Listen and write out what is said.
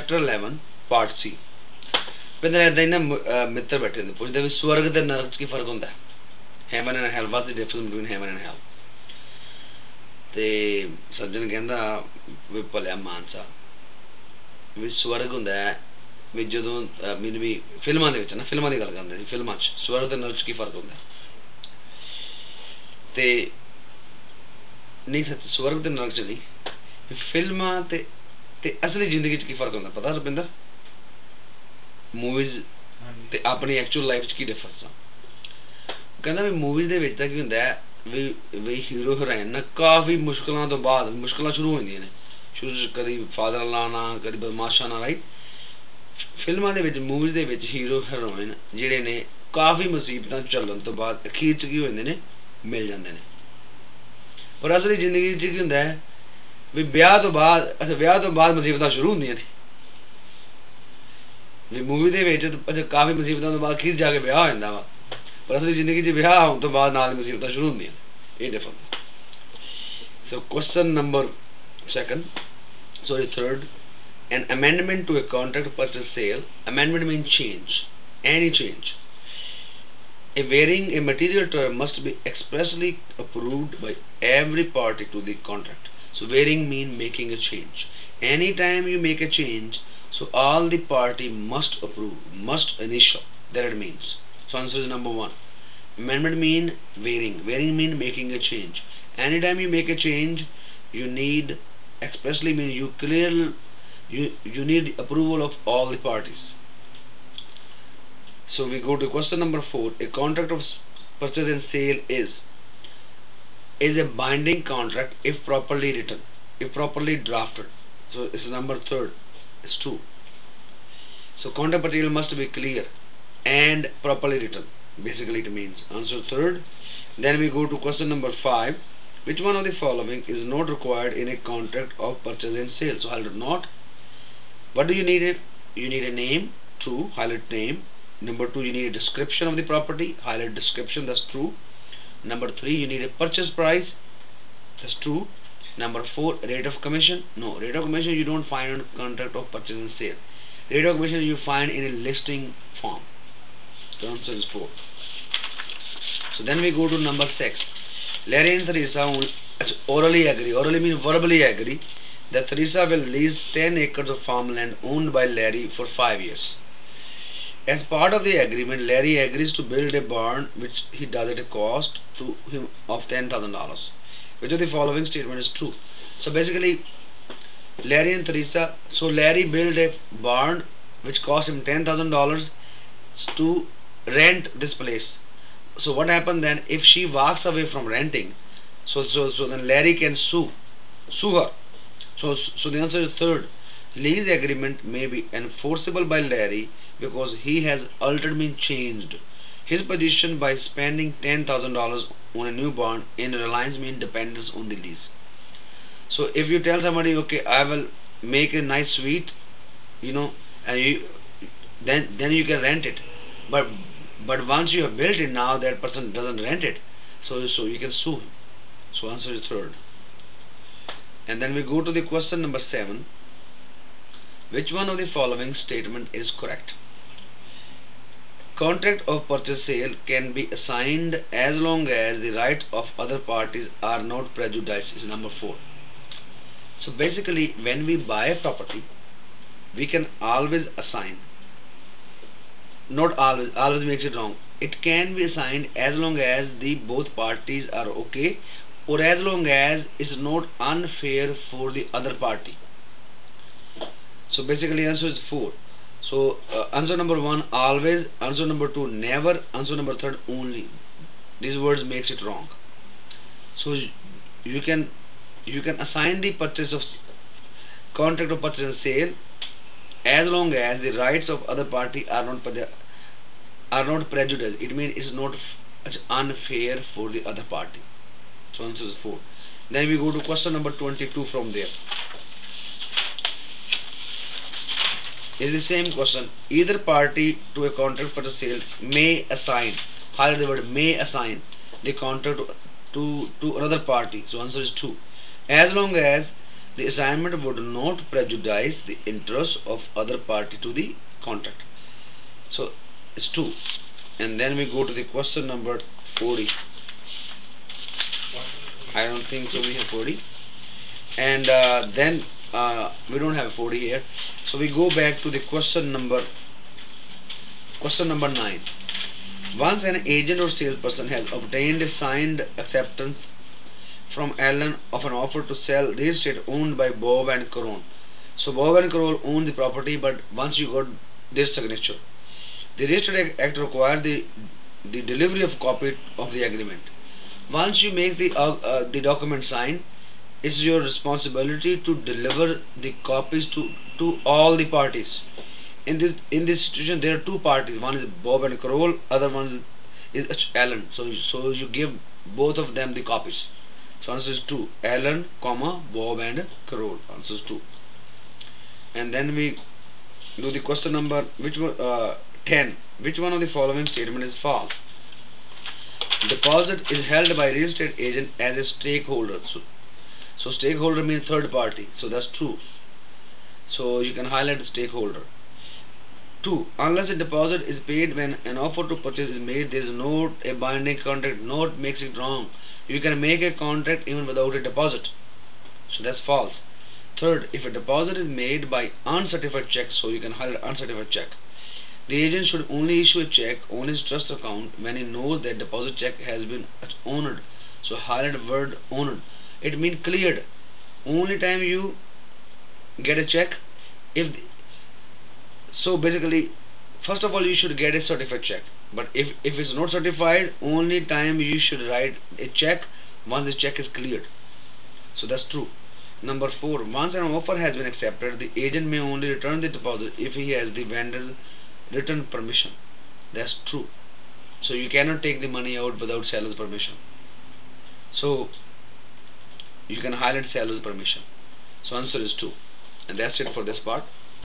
Chapter 11 part सी फिर इदा ही ना मित्र बैठे होंगे पुछते भी स्वर्ग ते नरक च की फर्क होंदा है heaven and hell what's the difference between heaven and hell ते सज्जन कहंदा भी भलिया मानसा भी स्वर्ग होंदा है भी जदों मैनूं भी फिल्मां दे विच ना फिल्मां दी गल करदे सी फिल्मां च स्वर्ग ते नरक च की फर्क होंदा है ते नहीं सच स्वर्ग ते नरक च नहीं फिल्मां ते असली जिंदगी च की फर्क होंदा पता रुपिंदर मूवीज़ ते अपनी एक्चुअल लाइफ च की डिफरेंस आ कहंदा भी मूवीज़ दे विच तां की हुंदा है भी हीरो हीरोइन ना काफ़ी मुश्किलों तो बाद मुश्किलां शुरू हो जांदियां ने शुरू च कदी फादर लाना कदी बदमाशा ना राइट फिल्मां दे विच मूवीज़ दे विच हीरो हीरोइन जेह्ड़े ने काफ़ी मुसीबतां झल्लण तो बाद अखीर च की हो जांदे ने मिल जांदे ने पर असली जिंदगी च की हुंदा है भी ब्याह तो बाद मुसीबतां शुरू होंदियां ने भी मूवी दे विच काफ़ी मुसीबतां तो बाद अखीर जाके ब्याह हो जांदा वा पर असली जिंदगी च ब्याह होने तो बाद नाल मुसीबतां शुरू होंदियां ने ये difference so question number third an amendment to a contract purchase sale amendment means change any change a varying a material term must be expressly approved by every party to the contract so varying mean making a change anytime you make a change so all the party must approve must initial that it means so answer is number 1 amendment mean varying mean making a change anytime you make a change you need expressly mean you clear you need the approval of all the parties so we go to question number 4 a contract of purchase and sale is a binding contract if properly written if properly drafted so it's number 3 it's true so contract material must be clear and properly written basically it means answer 3rd then we go to question number 5 which one of the following is not required in a contract of purchase and sale so highlight not what do you need you need a name true highlight name number 2 you need a description of the property highlight description that's true number 3 you need a purchase price that's true number 4 rate of commission no rate of commission you don't find on contract of purchase and sale rate of commission you find in a listing form the answer is 4 so then we go to number 6 Larry and Theresa orally agree orally means verbally agree that Theresa will lease 10 acres of farmland owned by Larry for 5 years. As part of the agreement, Larry agrees to build a barn which he does at a cost to him of $10,000. Which of the following statement is true? So basically, Larry and Theresa, so Larry built a barn which cost him $10,000 to rent this place. So what happened then if she walks away from renting? So then Larry can sue her. So the answer is 3rd. Lease agreement may be enforceable by Larry because he has altered means changed his position by spending $10,000 on a new barn in reliance means dependence on the lease. So if you tell somebody, okay, I will make a nice suite, and then you can rent it, but once you have built it, now that person doesn't rent it, so you can sue him. So answer is 3rd. And then we go to the question number 7. Which one of the following statement is correct? Contract of purchase sale can be assigned as long as the right of other parties are not prejudiced is number 4. So basically when we buy a property we can always assign, not always makes it wrong, it can be assigned as long as the both parties are okay or as long as it's not unfair for the other party. So basically answer is 4. So answer number 1 always, answer number 2 never, answer number 3 only. These words makes it wrong. So you can assign the purchase of contract of purchase and sale as long as the rights of other party are not prejudiced. It means it's not unfair for the other party. So answer is 4. Then we go to question number 22 from there. Is the same question. Either party to a contract purchase sale may assign, highlight the word may assign the contract to another party. So answer is 2. As long as the assignment would not prejudice the interest of other party to the contract. So it's 2. And then we go to the question number 40. I don't think so we have 40. And then we don't have 40 here. So we go back to the question number 9. Once an agent or salesperson has obtained a signed acceptance from Alan of an offer to sell real estate owned by Bob and Carol. So Bob and Carol own the property, but once you got their signature, the Real Estate Act requires the delivery of copy of the agreement. Once you make the document signed, it's your responsibility to deliver the copies to all the parties. In this situation, there are two parties. One is Bob and Carol. Other one is Alan. So you give both of them the copies. So answer is 2. Alan, comma Bob and Carol. Answer is 2. And then we do the question number 10. Which one of the following statement is false? Deposit is held by real estate agent as a stakeholder. So stakeholder means third party. So that's true. So you can highlight stakeholder. 2. Unless a deposit is paid when an offer to purchase is made, there is not a binding contract. Not makes it wrong. You can make a contract even without a deposit. So that's false. Third, if a deposit is made by uncertified check, so you can highlight uncertified check. The agent should only issue a check on his trust account when he knows that deposit check has been honored. So highlight word honored. It means cleared. Only time you get a check if so basically, first of all, you should get a certified check. But if it's not certified, only time you should write a check once the check is cleared. So that's true. Number 4. Once an offer has been accepted, the agent may only return the deposit if he has the vendor's written permission. That's true. So you cannot take the money out without seller's permission. So you can highlight seller's permission. So answer is 2. And that's it for this part.